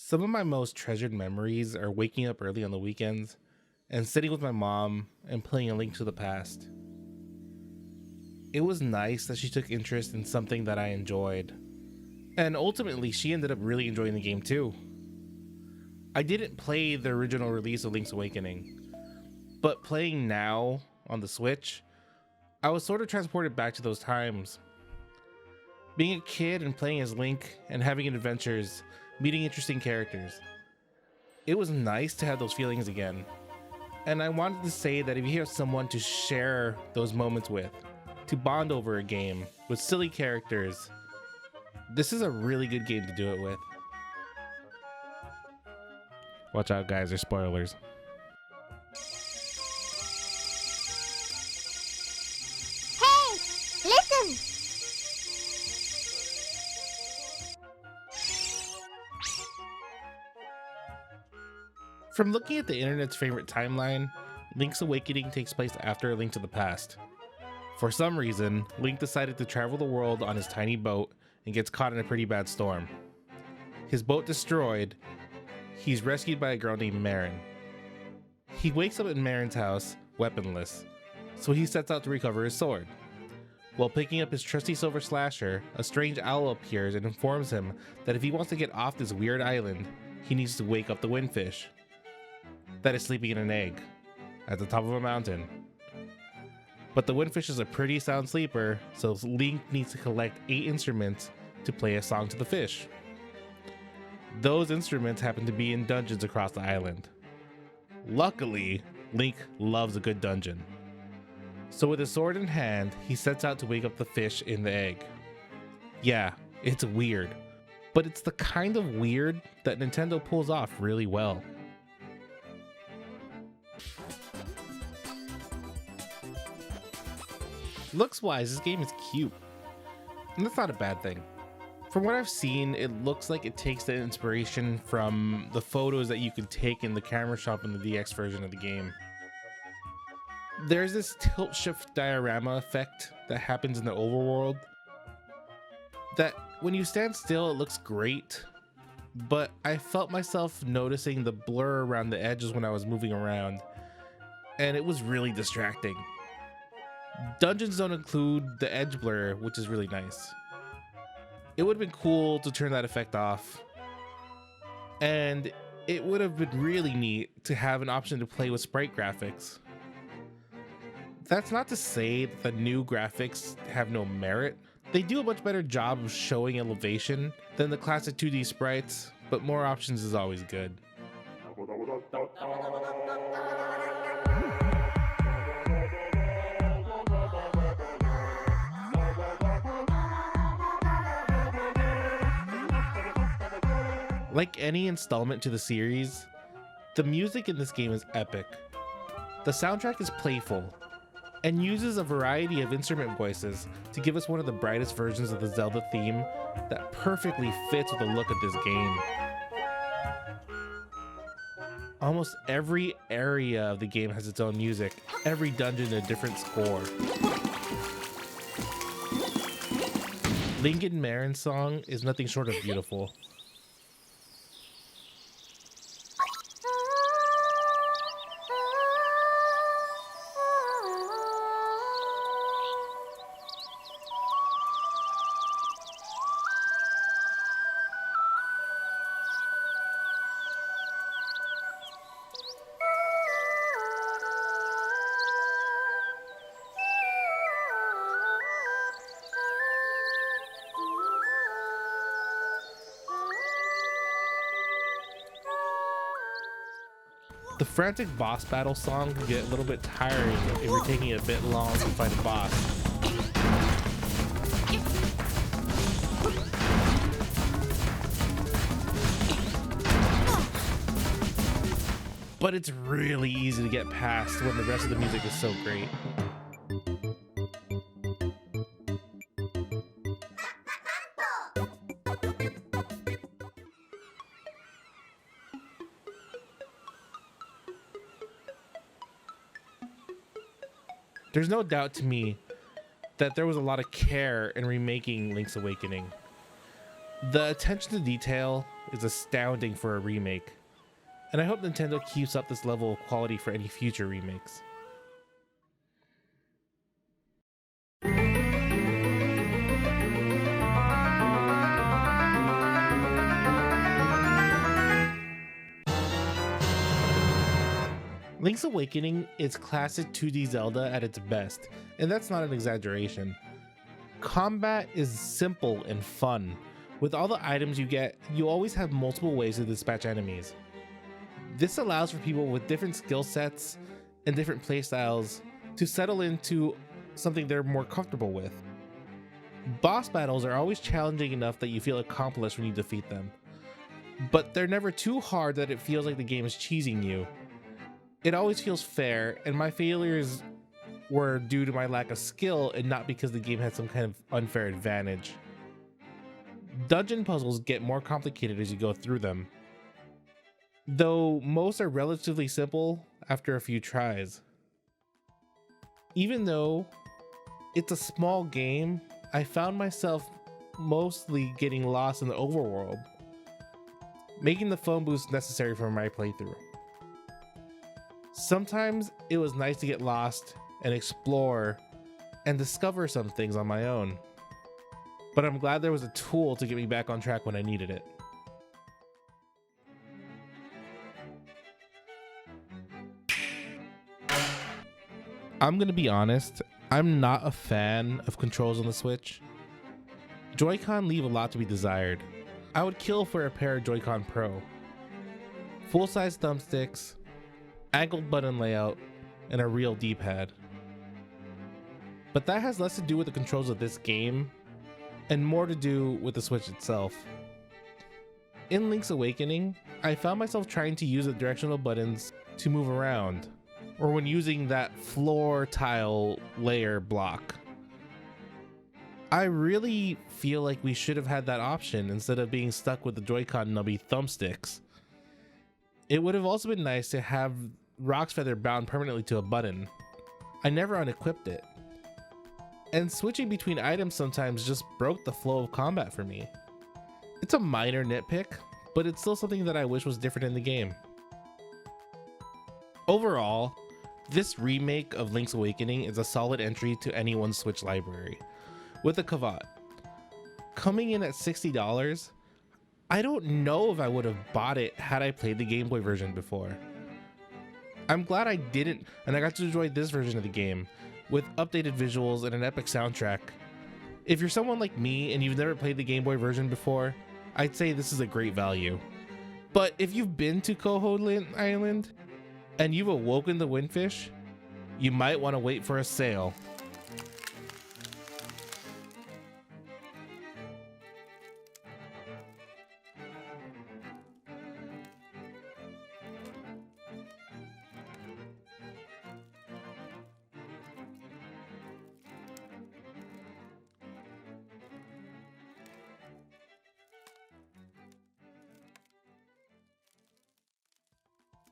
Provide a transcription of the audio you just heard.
Some of my most treasured memories are waking up early on the weekends and sitting with my mom and playing A Link to the Past. It was nice that she took interest in something that I enjoyed, and ultimately she ended up really enjoying the game too. I didn't play the original release of Link's Awakening, but playing now on the Switch, I was sort of transported back to those times. Being a kid and playing as Link and having adventures, meeting interesting characters. It was nice to have those feelings again. And I wanted to say that if you have someone to share those moments with, to bond over a game with silly characters, this is a really good game to do it with. Watch out, guys, there's spoilers. Hey, listen! From looking at the internet's favorite timeline, Link's Awakening takes place after A Link to the Past. For some reason, Link decided to travel the world on his tiny boat and gets caught in a pretty bad storm. His boat destroyed, he's rescued by a girl named Marin. He wakes up in Marin's house, weaponless, so he sets out to recover his sword. While picking up his trusty silver slasher, a strange owl appears and informs him that if he wants to get off this weird island, he needs to wake up the windfish that is sleeping in an egg at the top of a mountain. But the windfish is a pretty sound sleeper, so Link needs to collect 8 instruments to play a song to the fish. Those instruments happen to be in dungeons across the island. Luckily, Link loves a good dungeon. So with his sword in hand, he sets out to wake up the fish in the egg. Yeah, it's weird, but it's the kind of weird that Nintendo pulls off really well. Looks wise, this game is cute, and that's not a bad thing. From what I've seen, it looks like it takes the inspiration from the photos that you can take in the camera shop in the DX version of the game. There's this tilt shift diorama effect that happens in the overworld that when you stand still it looks great, but I felt myself noticing the blur around the edges when I was moving around, and it was really distracting. Dungeons don't include the edge blur, which is really nice. It would have been cool to turn that effect off, and it would have been really neat to have an option to play with sprite graphics. That's not to say that the new graphics have no merit. They do a much better job of showing elevation than the classic 2D sprites, but more options is always good. Like any installment to the series, the music in this game is epic. The soundtrack is playful and uses a variety of instrument voices to give us one of the brightest versions of the Zelda theme that perfectly fits with the look of this game. Almost every area of the game has its own music, every dungeon a different score. Link and Marin's song is nothing short of beautiful. The frantic boss battle song can get a little bit tiring if you're taking a bit long to fight a boss. But it's really easy to get past when the rest of the music is so great. There's no doubt to me that there was a lot of care in remaking Link's Awakening. The attention to detail is astounding for a remake, and I hope Nintendo keeps up this level of quality for any future remakes. Link's Awakening is classic 2D Zelda at its best, and that's not an exaggeration. Combat is simple and fun. With all the items you get, you always have multiple ways to dispatch enemies. This allows for people with different skill sets and different playstyles to settle into something they're more comfortable with. Boss battles are always challenging enough that you feel accomplished when you defeat them, but they're never too hard that it feels like the game is cheesing you. It always feels fair, and my failures were due to my lack of skill and not because the game had some kind of unfair advantage. Dungeon puzzles get more complicated as you go through them, though most are relatively simple after a few tries. Even though it's a small game, I found myself mostly getting lost in the overworld, making the phone boost necessary for my playthrough. Sometimes it was nice to get lost and explore and discover some things on my own, but I'm glad there was a tool to get me back on track when I needed it. I'm gonna be honest, I'm not a fan of controls on the Switch. Joy-Con leave a lot to be desired. I would kill for a pair of Joy-Con Pro. Full-size thumbsticks, angled button layout, and a real D-pad. But that has less to do with the controls of this game and more to do with the Switch itself. In Link's Awakening, I found myself trying to use the directional buttons to move around, or when using that floor tile layer block. I really feel like we should have had that option instead of being stuck with the Joy-Con nubby thumbsticks. It would have also been nice to have Rock's Feather bound permanently to a button. I never unequipped it. And switching between items sometimes just broke the flow of combat for me. It's a minor nitpick, but it's still something that I wish was different in the game. Overall, this remake of Link's Awakening is a solid entry to anyone's Switch library, with a caveat. Coming in at $60, I don't know if I would have bought it had I played the Game Boy version before. I'm glad I didn't, and I got to enjoy this version of the game, with updated visuals and an epic soundtrack. If you're someone like me and you've never played the Game Boy version before, I'd say this is a great value. But if you've been to Cooldead Island and you've awoken the Windfish, you might want to wait for a sale.